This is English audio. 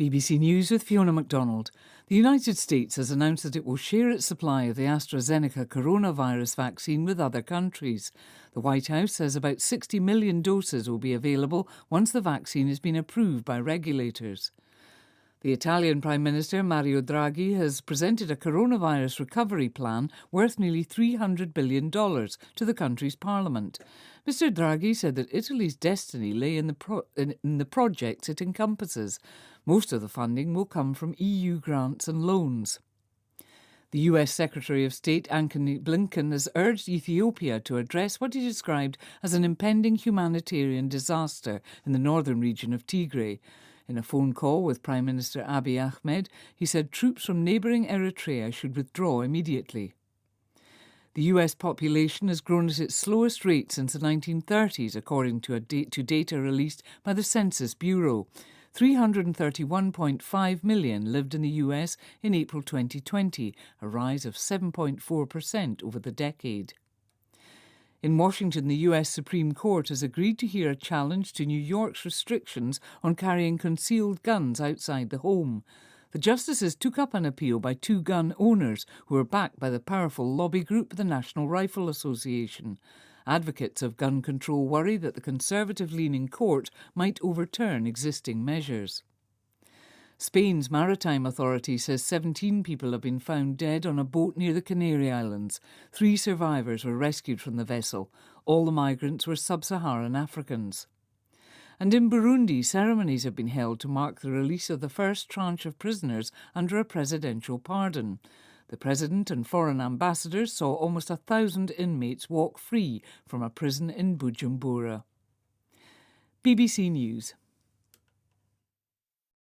BBC News with Fiona MacDonald. The United States has announced that it will share its supply of the AstraZeneca coronavirus vaccine with other countries. The White House says about 60 million doses will be available once the vaccine has been approved by regulators. The Italian Prime Minister Mario Draghi has presented a coronavirus recovery plan worth nearly $300 billion to the country's parliament. Mr Draghi said that Italy's destiny lay in the projects it encompasses. Most of the funding will come from EU grants and loans. The US Secretary of State Antony Blinken has urged Ethiopia to address what he described as an impending humanitarian disaster in the northern region of Tigray. In a phone call with Prime Minister Abiy Ahmed, he said troops from neighbouring Eritrea should withdraw immediately. The US population has grown at its slowest rate since the 1930s, according to data released by the Census Bureau. 331.5 million lived in the US in April 2020, a rise of 7.4% over the decade. In Washington, the US Supreme Court has agreed to hear a challenge to New York's restrictions on carrying concealed guns outside the home. The justices took up an appeal by two gun owners who are backed by the powerful lobby group, the National Rifle Association. Advocates of gun control worry that the conservative-leaning court might overturn existing measures. Spain's maritime authority says 17 people have been found dead on a boat near the Canary Islands. 3 survivors were rescued from the vessel. All the migrants were sub-Saharan Africans. And in Burundi, ceremonies have been held to mark the release of the first tranche of prisoners under a presidential pardon. The president and foreign ambassadors saw almost 1,000 inmates walk free from a prison in Bujumbura. BBC News.